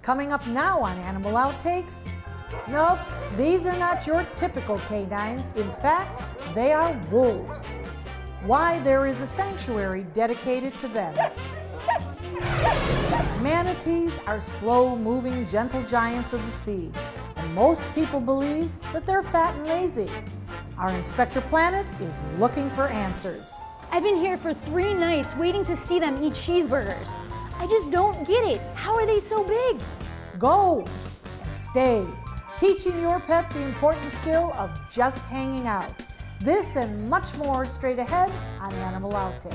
Coming up now on Animal Outtakes, nope, these are not your typical canines. In fact, they are wolves. Why there is a sanctuary dedicated to them. Manatees are slow-moving, gentle giants of the sea, and most people believe that they're fat and lazy. Our Inspector Planet is looking for answers. I've been here for 3 nights waiting to see them eat cheeseburgers. I just don't get it. How are they so big? Go and stay, teaching your pet the important skill of just hanging out. This and much more straight ahead on Animal Outtakes.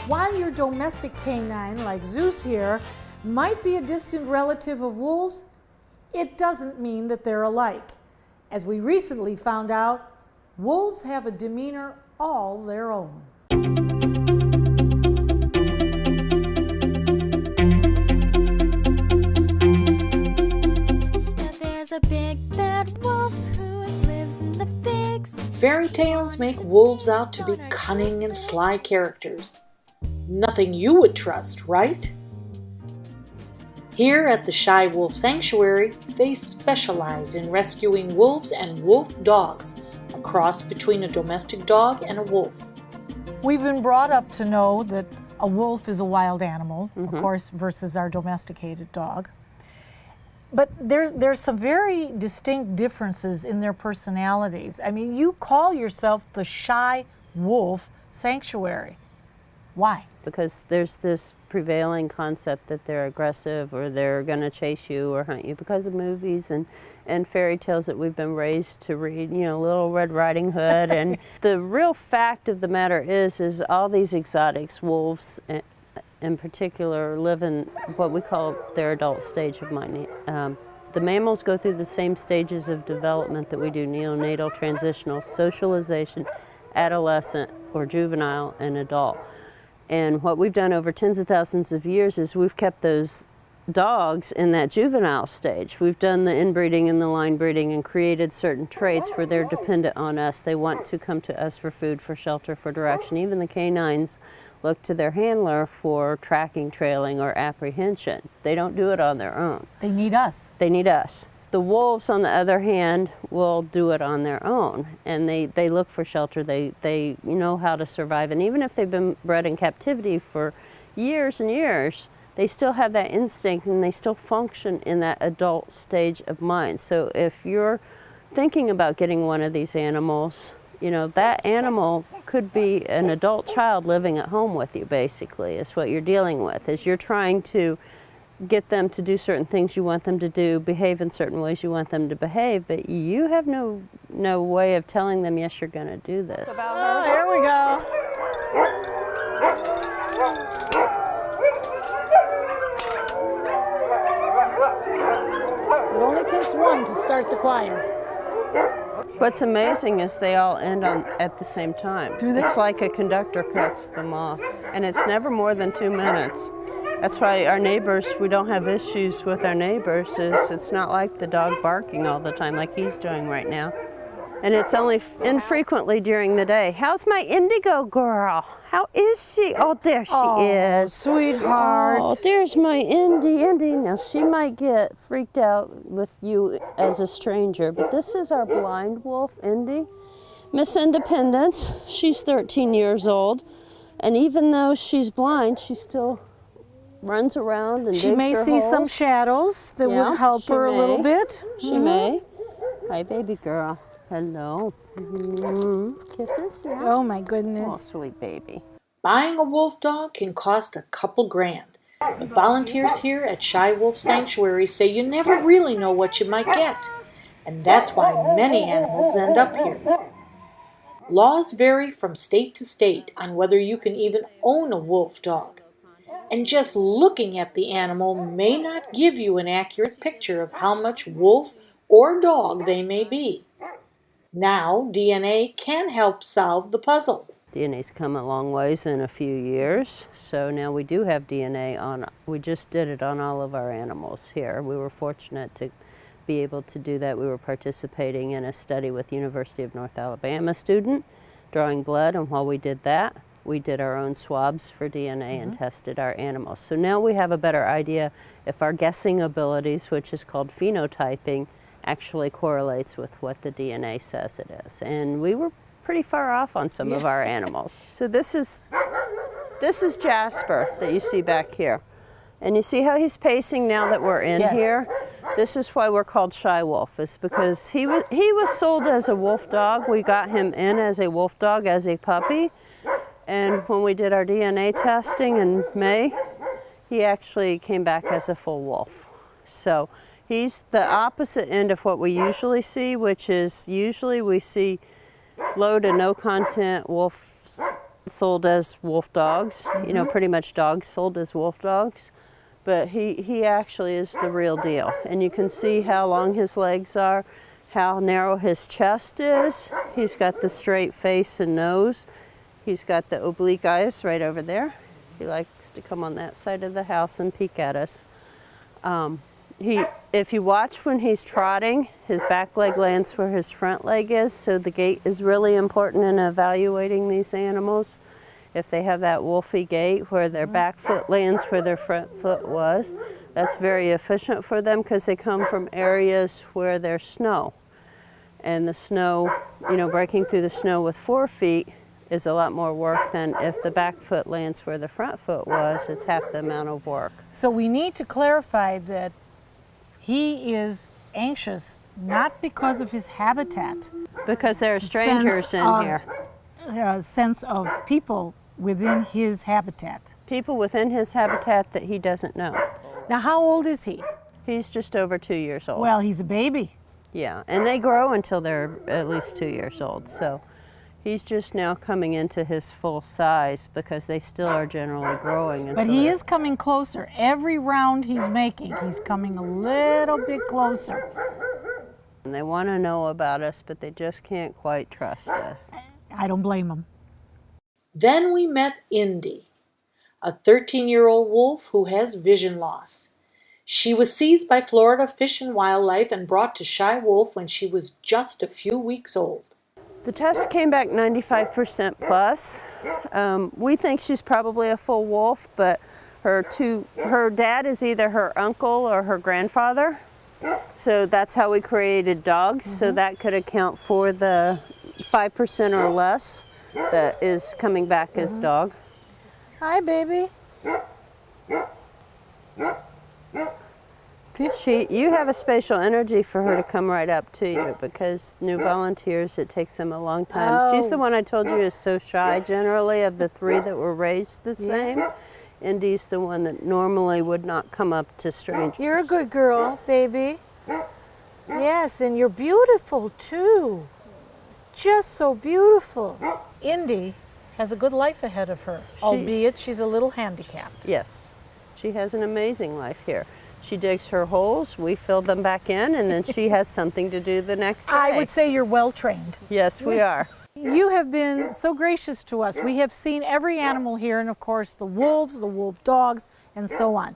While your domestic canine, like Zeus here, might be a distant relative of wolves, it doesn't mean that they're alike. As we recently found out, wolves have a demeanor all their own. There's a big bad wolf who lives in the pigs. Fairy tales make wolves out to be cunning and sly characters. Nothing you would trust, right? Here at the Shy Wolf Sanctuary, they specialize in rescuing wolves and wolf dogs, a cross between a domestic dog and a wolf. We've been brought up to know that a wolf is a wild animal, of course, versus our domesticated dog. But there's some very distinct differences in their personalities. I mean, you call yourself the Shy Wolf Sanctuary. Why? Because there's this prevailing concept that they're aggressive or they're going to chase you or hunt you because of movies and fairy tales that we've been raised to read, you know, Little Red Riding Hood. And the real fact of the matter is all these exotics, wolves in particular, live in what we call their adult stage of mind. The mammals go through the same stages of development that we do: neonatal, transitional, socialization, adolescent, or juvenile, and adult. And what we've done over tens of thousands of years is we've kept those dogs in that juvenile stage. We've done the inbreeding and the line breeding and created certain traits where they're dependent on us. They want to come to us for food, for shelter, for direction. Even the canines look to their handler for tracking, trailing, or apprehension. They don't do it on their own. They need us. They need us. The wolves, on the other hand, will do it on their own, and they look for shelter. They know how to survive, and even if they've been bred in captivity for years and years, they still have that instinct, and they still function in that adult stage of mind. So if you're thinking about getting one of these animals, you know, that animal could be an adult child living at home with you, basically, is what you're dealing with, is you're trying to get them to do certain things you want them to do, behave in certain ways you want them to behave, but you have no way of telling them, yes, you're going to do this. Oh, here we go. It only takes one to start the choir. What's amazing is they all end at the same time. Do they? It's like a conductor cuts them off, and it's never more than 2 minutes. That's why our neighbors, we don't have issues with our neighbors. It's not like the dog barking all the time like he's doing right now. And it's only infrequently during the day. How's my indigo girl? How is she? Oh, there she is. Sweetheart. Oh, there's my Indy. Now, she might get freaked out with you as a stranger, but this is our blind wolf, Indy. Miss Independence, she's 13 years old. And even though she's blind, she still runs around and She digs may her see holes. some shadows that would help she her a little may. bit. She may. Hi, baby girl. Hello. Kisses? Yeah. Oh my goodness. Oh, sweet baby. Buying a wolf dog can cost a couple grand. But volunteers here at Shy Wolf Sanctuary say you never really know what you might get. And that's why many animals end up here. Laws vary from state to state on whether you can even own a wolf dog. And just looking at the animal may not give you an accurate picture of how much wolf or dog they may be. Now, DNA can help solve the puzzle. DNA's come a long ways in a few years, so now we do have DNA on, we just did it on all of our animals here. We were fortunate to be able to do that. We were participating in a study with University of North Alabama student, drawing blood, and while we did that, we did our own swabs for DNA and tested our animals. So now we have a better idea if our guessing abilities, which is called phenotyping, actually correlates with what the DNA says it is. And we were pretty far off on some of our animals. So this is Jasper that you see back here. And you see how he's pacing now that we're in here? This is why we're called Shy Wolf, is because he was sold as a wolf dog. We got him in as a wolf dog, as a puppy. And when we did our DNA testing in May, he actually came back as a full wolf. So he's the opposite end of what we usually see, which is usually we see low to no content wolves sold as wolf dogs, you know, pretty much dogs sold as wolf dogs. But he actually is the real deal. And you can see how long his legs are, how narrow his chest is. He's got the straight face and nose. He's got the oblique eyes right over there. He likes to come on that side of the house and peek at us. If you watch when he's trotting, his back leg lands where his front leg is, so the gait is really important in evaluating these animals. If they have that wolfy gait where their back foot lands where their front foot was, that's very efficient for them because they come from areas where there's snow. And the snow, you know, breaking through the snow with 4 feet is a lot more work than if the back foot lands where the front foot was. It's half the amount of work. So we need to clarify that he is anxious not because of his habitat. Because there are strangers in here. Sense of people within his habitat. People within his habitat that he doesn't know. Now, how old is he? He's just over 2 years old. Well, he's a baby. Yeah, and they grow until they're at least 2 years old. So he's just now coming into his full size because they still are generally growing. But he is coming closer. Every round he's making, he's coming a little bit closer. And they want to know about us, but they just can't quite trust us. I don't blame him. Then we met Indy, a 13-year-old wolf who has vision loss. She was seized by Florida Fish and Wildlife and brought to Shy Wolf when she was just a few weeks old. The test came back 95% plus. We think she's probably a full wolf, but her dad is either her uncle or her grandfather. So that's how we created dogs. So that could account for the 5% or less that is coming back as dog. Hi, baby. You have a spatial energy for her to come right up to you because new volunteers, it takes them a long time. She's the one I told you is so shy generally of the 3 that were raised the same. Indy's the one that normally would not come up to strangers. You're a good girl, baby. Yes, and you're beautiful too. Just so beautiful. Indy has a good life ahead of her, albeit she's a little handicapped. Yes, she has an amazing life here. She digs her holes, we fill them back in, and then she has something to do the next day. I would say you're well trained. Yes, we are. You have been so gracious to us. We have seen every animal here, and of course the wolves, the wolf dogs, and so on.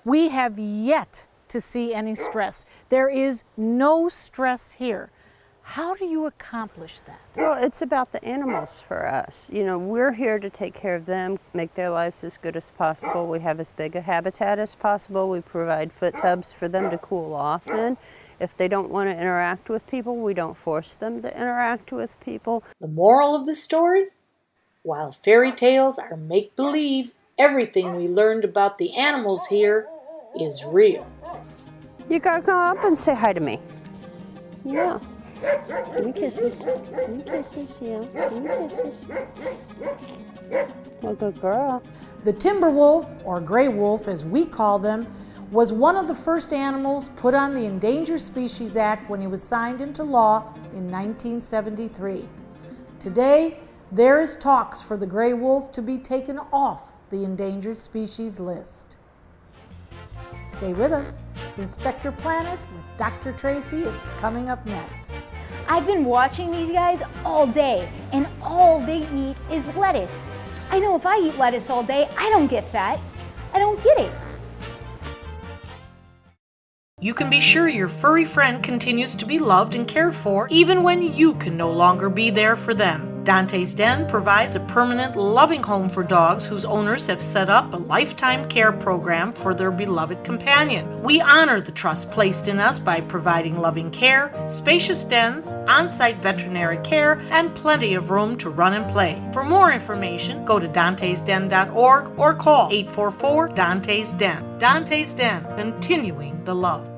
We have yet to see any stress. There is no stress here. How do you accomplish that? Well, it's about the animals for us. You know, we're here to take care of them, make their lives as good as possible. We have as big a habitat as possible. We provide foot tubs for them to cool off in. If they don't want to interact with people, we don't force them to interact with people. The moral of the story? While fairy tales are make-believe, everything we learned about the animals here is real. You gotta come up and say hi to me. Yeah. Give me kisses. Give me kisses, yeah. Give me kisses. Well, good girl. The timber wolf, or gray wolf as we call them, was one of the first animals put on the Endangered Species Act when it was signed into law in 1973. Today, there is talks for the gray wolf to be taken off the endangered species list. Stay with us. Inspector Planet with Dr. Tracy is coming up next. I've been watching these guys all day, and all they eat is lettuce. I know if I eat lettuce all day, I don't get fat. I don't get it. You can be sure your furry friend continues to be loved and cared for even when you can no longer be there for them. Dante's Den provides a permanent, loving home for dogs whose owners have set up a lifetime care program for their beloved companion. We honor the trust placed in us by providing loving care, spacious dens, on-site veterinary care, and plenty of room to run and play. For more information, go to dantesden.org or call 844-DANTE'S Den. Dante's Den, continuing the love.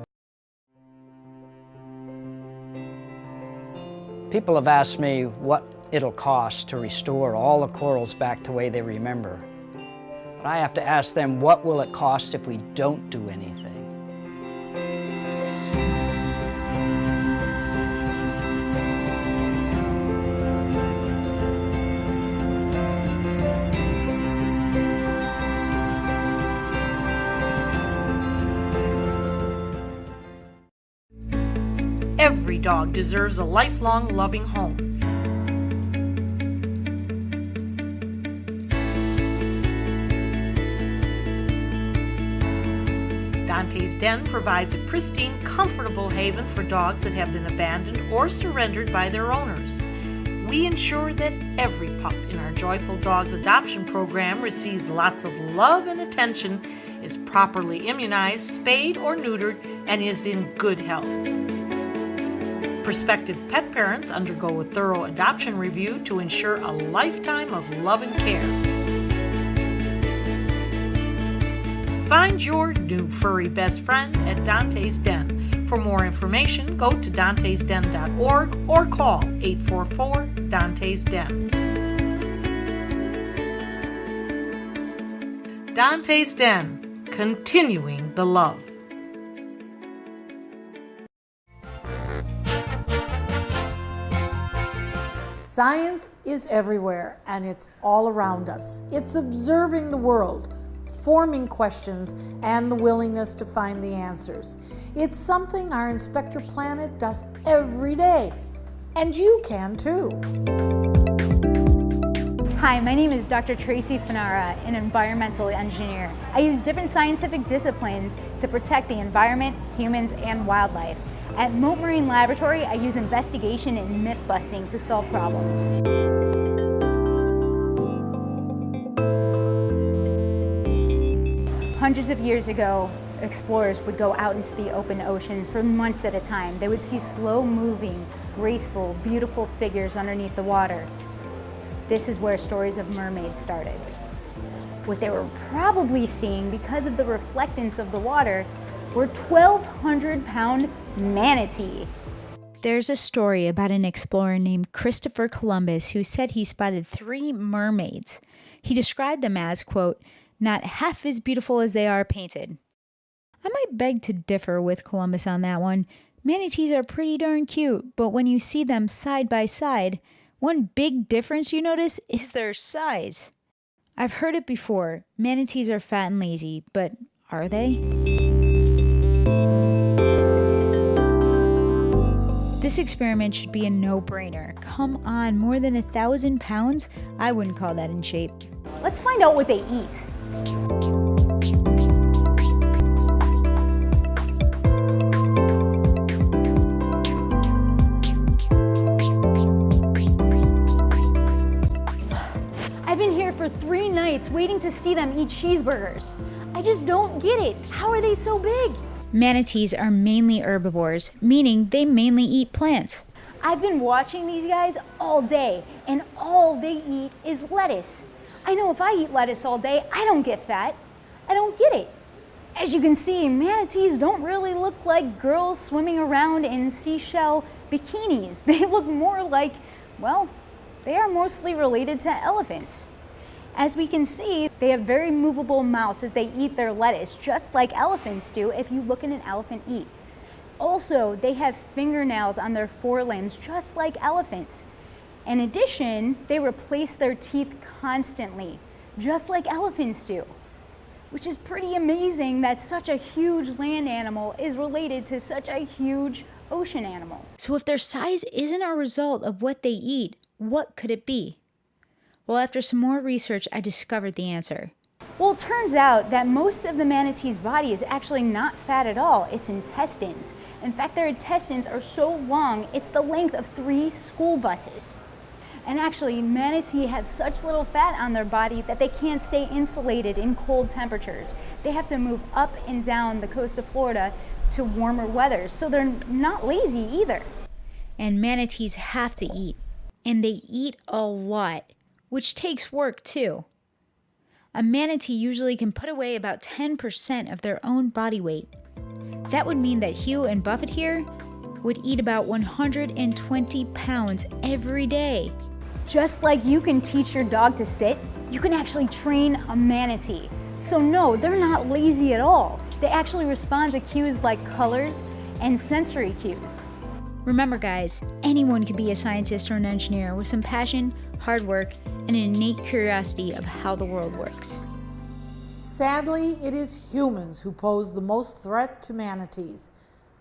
People have asked me what it'll cost to restore all the corals back to the way they remember. But I have to ask them, what will it cost if we don't do anything? Every dog deserves a lifelong loving home. Dante's Den provides a pristine, comfortable haven for dogs that have been abandoned or surrendered by their owners. We ensure that every pup in our Joyful Dogs adoption program receives lots of love and attention, is properly immunized, spayed or neutered, and is in good health. Prospective pet parents undergo a thorough adoption review to ensure a lifetime of love and care. Find your new furry best friend at Dante's Den. For more information, go to dantesden.org or call 844-DANTE'S Den. Dante's Den, continuing the love. Science is everywhere, and it's all around us. It's observing the world, forming questions, and the willingness to find the answers. It's something our Inspector Planet does every day, and you can too. Hi, my name is Dr. Tracy Fanara, an environmental engineer. I use different scientific disciplines to protect the environment, humans, and wildlife. At Moat Marine Laboratory, I use investigation and myth busting to solve problems. Hundreds of years ago, explorers would go out into the open ocean for months at a time. They would see slow-moving, graceful, beautiful figures underneath the water. This is where stories of mermaids started. What they were probably seeing, because of the reflectance of the water, were 1,200-pound manatee. There's a story about an explorer named Christopher Columbus who said he spotted 3 mermaids. He described them as, quote, not half as beautiful as they are painted. I might beg to differ with Columbus on that one. Manatees are pretty darn cute, but when you see them side by side, one big difference you notice is their size. I've heard it before, manatees are fat and lazy, but are they? This experiment should be a no-brainer. Come on, more than 1,000 pounds? I wouldn't call that in shape. Let's find out what they eat. I've been here for 3 nights waiting to see them eat cheeseburgers. I just don't get it. How are they so big? Manatees are mainly herbivores, meaning they mainly eat plants. I've been watching these guys all day, and all they eat is lettuce. I know if I eat lettuce all day, I don't get fat. I don't get it. As you can see, manatees don't really look like girls swimming around in seashell bikinis. They look more like, well, they are mostly related to elephants. As we can see, they have very movable mouths as they eat their lettuce, just like elephants do if you look at an elephant eat. Also, they have fingernails on their forelimbs, just like elephants. In addition, they replace their teeth constantly, just like elephants do. which is pretty amazing that such a huge land animal is related to such a huge ocean animal. So if their size isn't a result of what they eat, what could it be? Well, after some more research, I discovered the answer. Well, it turns out that most of the manatee's body is actually not fat at all, it's intestines. In fact, their intestines are so long, it's the length of 3 school buses. And actually, manatee have such little fat on their body that they can't stay insulated in cold temperatures. They have to move up and down the coast of Florida to warmer weather, so they're not lazy either. And manatees have to eat, and they eat a lot, which takes work too. A manatee usually can put away about 10% of their own body weight. That would mean that Hugh and Buffett here would eat about 120 pounds every day. Just like you can teach your dog to sit, you can actually train a manatee. So no, they're not lazy at all. They actually respond to cues like colors and sensory cues. Remember guys, anyone can be a scientist or an engineer with some passion, hard work, and an innate curiosity of how the world works. Sadly, it is humans who pose the most threat to manatees.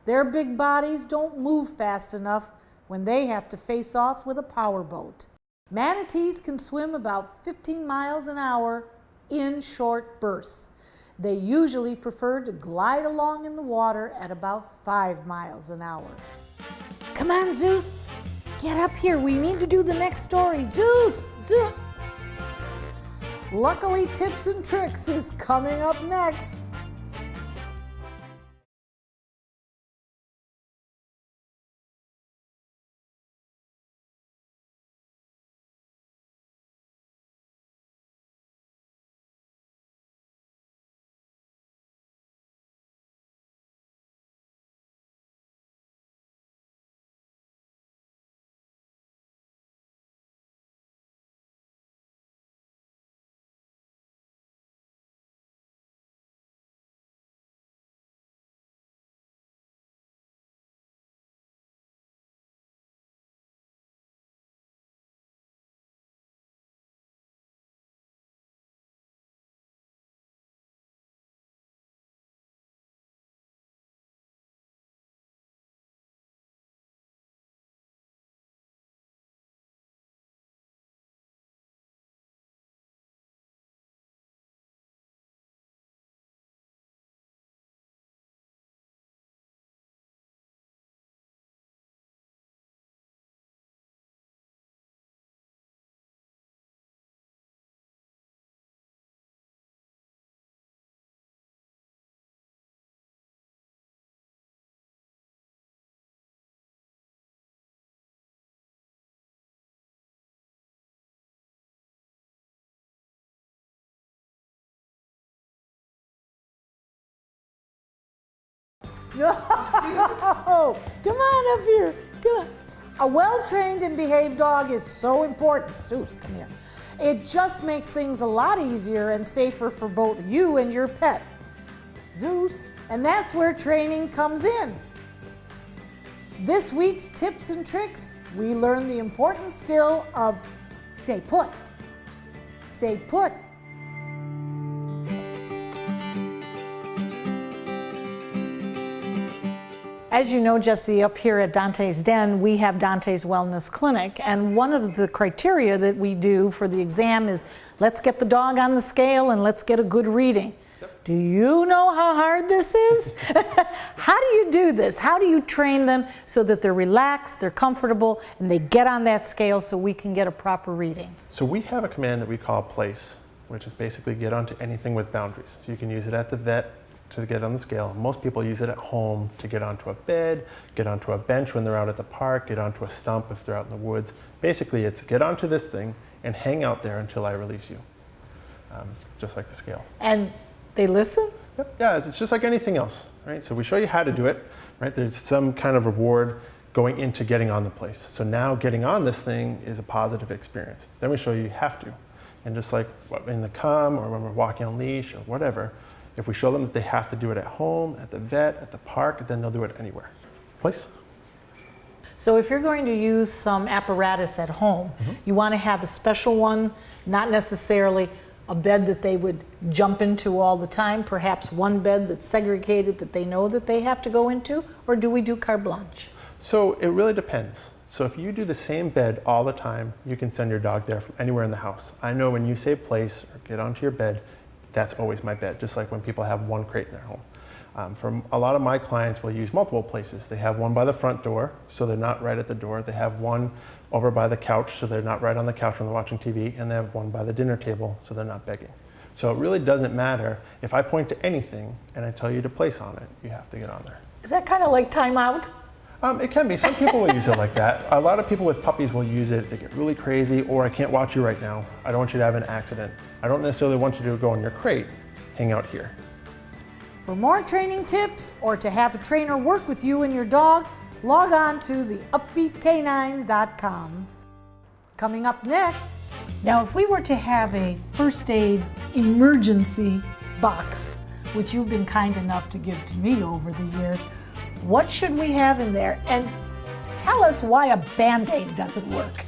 Their big bodies don't move fast enough when they have to face off with a powerboat. Manatees can swim about 15 miles an hour in short bursts. They usually prefer to glide along in the water at about 5 miles an hour. Come on, Zeus, get up here. We need to do the next story. Zeus, Zeus. Luckily, Tips and Tricks is coming up next. No, come on up here. Come on. A well-trained and behaved dog is so important. Zeus, come here. It just makes things a lot easier and safer for both you and your pet. Zeus, and that's where training comes in. This week's Tips and Tricks, we learn the important skill of stay put. Stay put. As you know, Jesse, up here at Dante's Den, we have Dante's Wellness Clinic, and one of the criteria that we do for the exam is let's get the dog on the scale and let's get a good reading. Yep. Do you know how hard this is? How do you do this? How do you train them so that they're relaxed, they're comfortable, and they get on that scale so we can get a proper reading? So we have a command that we call place, which is basically get onto anything with boundaries. So you can use it at the vet to get on the scale. Most people use it at home to get onto a bed, get onto a bench when they're out at the park, get onto a stump if they're out in the woods. Basically, it's get onto this thing and hang out there until I release you, just like the scale. And they listen? Yep. Yeah, it's just like anything else, right? So we show you how to do it, right? There's some kind of reward going into getting on the place. So now getting on this thing is a positive experience. Then we show you have to. And just like in the come or when we're walking on leash or whatever, if we show them that they have to do it at home, at the vet, at the park, then they'll do it anywhere. Place? So if you're going to use some apparatus at home, you want to have a special one, not necessarily a bed that they would jump into all the time, perhaps one bed that's segregated that they know that they have to go into, or do we do carte blanche? So it really depends. So if you do the same bed all the time, you can send your dog there from anywhere in the house. I know when you say place or get onto your bed, that's always my bed, just like when people have one crate in their home. For a lot of my clients will use multiple places. They have one by the front door, so they're not right at the door. They have one over by the couch, so they're not right on the couch when they're watching TV, and they have one by the dinner table, so they're not begging. So it really doesn't matter. If I point to anything and I tell you to place on it, you have to get on there. Is that kind of like timeout? It can be. Some people will use it like that. A lot of people with puppies will use it. They get really crazy, or I can't watch you right now. I don't want you to have an accident. I don't necessarily want you to go in your crate. Hang out here. For more training tips or to have a trainer work with you and your dog, log on to theupbeatcanine.com. Coming up next, now if we were to have a first aid emergency box, which you've been kind enough to give to me over the years, what should we have in there? And tell us why a Band-Aid doesn't work.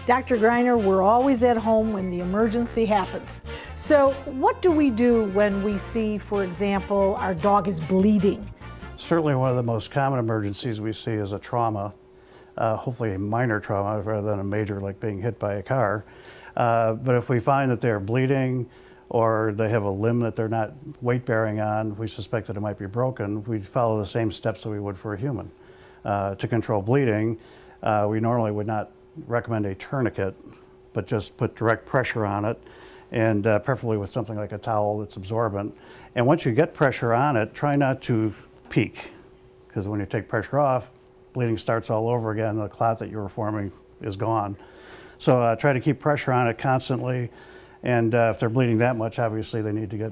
Dr. Greiner, we're always at home when the emergency happens. So what do we do when we see, for example, our dog is bleeding? Certainly one of the most common emergencies we see is a trauma, hopefully a minor trauma rather than a major like being hit by a car. But if we find that they're bleeding or they have a limb that they're not weight bearing on, we suspect that it might be broken, we follow the same steps that we would for a human. To control bleeding, we normally would not recommend a tourniquet, but just put direct pressure on it, and preferably with something like a towel that's absorbent. And once you get pressure on it, try not to peak, because when you take pressure off, bleeding starts all over again, the clot that you were forming is gone. So try to keep pressure on it constantly, and if they're bleeding that much, obviously they need to get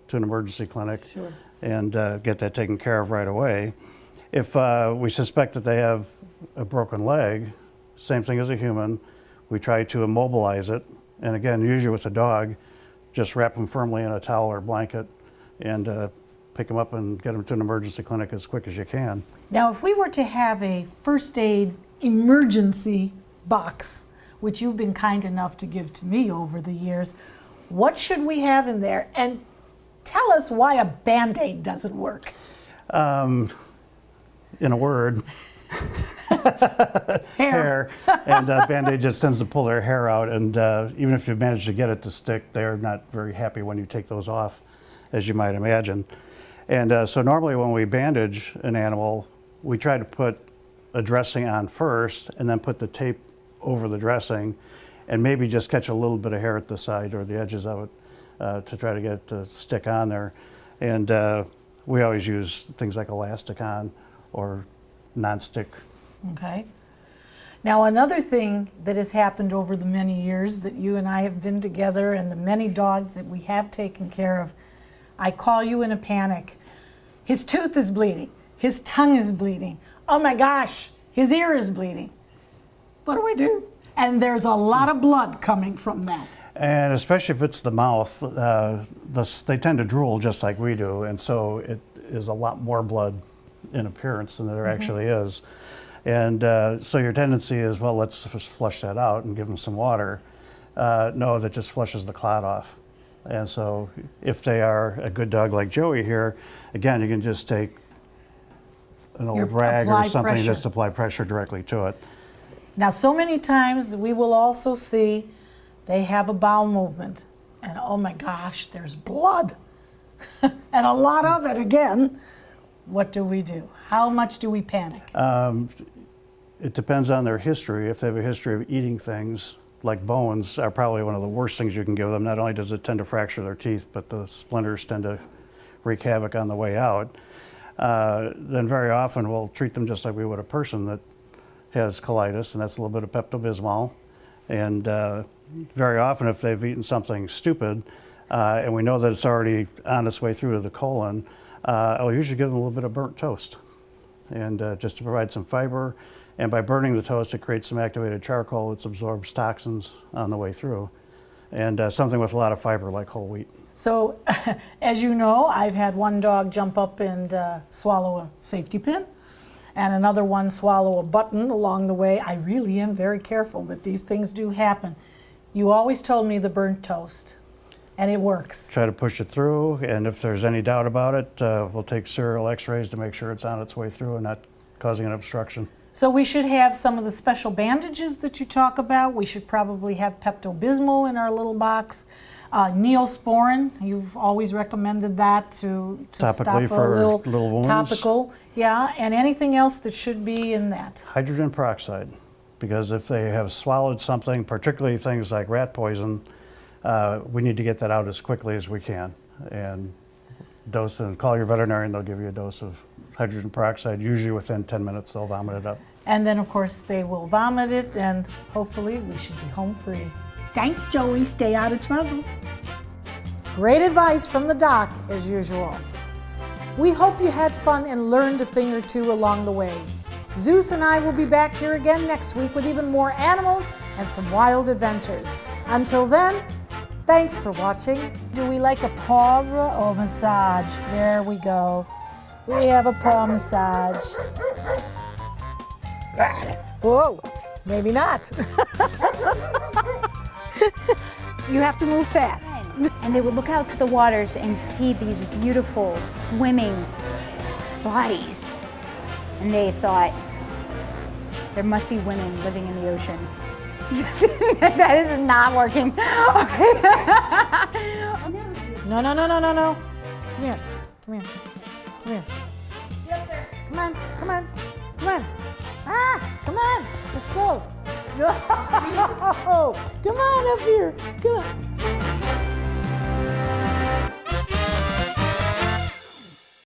to an emergency clinic. Sure. And get that taken care of right away. If we suspect that they have a broken leg, same thing as a human, we try to immobilize it. And again, usually with a dog, just wrap them firmly in a towel or blanket and pick them up and get them to an emergency clinic as quick as you can. Now, if we were to have a first aid emergency box, which you've been kind enough to give to me over the years, what should we have in there? And tell us why a Band-Aid doesn't work. In a word, hair. And Band-Aid just tends to pull their hair out, and even if you manage to get it to stick, they're not very happy when you take those off, as you might imagine. And so normally when we bandage an animal, we try to put a dressing on first and then put the tape over the dressing. and maybe just catch a little bit of hair at the side or the edges of it to try to get it to stick on there. And we always use things like Elastic-On or non-stick. Okay. Now, another thing that has happened over the many years that you and I have been together and the many dogs that we have taken care of, I call you in a panic. His tooth is bleeding. His tongue is bleeding. Oh my gosh, his ear is bleeding. What do we do? And there's a lot of blood coming from that. And especially if it's the mouth, they tend to drool just like we do, and so it is a lot more blood in appearance than there actually is. And so your tendency is, well, let's just flush that out and give them some water. No, that just flushes the clot off. And so if they are a good dog like Joey here, again, you can just take an old rag or something, pressure. just apply pressure directly to it. Now, so many times we will also see they have a bowel movement, and oh my gosh, there's blood, and a lot of it again. What do we do? How much do we panic? It depends on their history. If they have a history of eating things, like bones are probably one of the worst things you can give them. Not only does it tend to fracture their teeth, but the splinters tend to wreak havoc on the way out. Then very often we'll treat them just like we would a person that has colitis, and that's a little bit of Pepto-Bismol. And very often if they've eaten something stupid, and we know that it's already on its way through to the colon, I'll usually give them a little bit of burnt toast, and just to provide some fiber. And by burning the toast, it creates some activated charcoal. It absorbs toxins on the way through, and something with a lot of fiber like whole wheat. So, as you know, I've had one dog jump up and swallow a safety pin, and another one swallow a button along the way. I really am very careful, but these things do happen. You always told me the burnt toast, and it works. Try to push it through, and if there's any doubt about it, we'll take serial x-rays to make sure it's on its way through and not causing an obstruction. So we should have some of the special bandages that you talk about. We should probably have Pepto-Bismol in our little box. Neosporin, you've always recommended that to Topically stop for a little wounds. topical. Yeah, and anything else that should be in that. Hydrogen peroxide, because if they have swallowed something, particularly things like rat poison, we need to get that out as quickly as we can. And dose, and call your veterinarian, they'll give you a dose of hydrogen peroxide. Usually within 10 minutes they'll vomit it up. And then, of course, they will vomit it, and hopefully we should be home free. Thanks, Joey. Stay out of trouble. Great advice from the doc, as usual. We hope you had fun and learned a thing or two along the way. Zeus and I will be back here again next week with even more animals and some wild adventures. Until then, thanks for watching. Do we like a paw or massage? There we go. We have a paw massage. Whoa, maybe not. You have to move fast. And they would look out to the waters and see these beautiful swimming bodies. And they thought, there must be women living in the ocean. This is not working. Okay. No. Come here. Come here. Get up there. Come on. Come on. Let's go. No. Come on up here. Come on.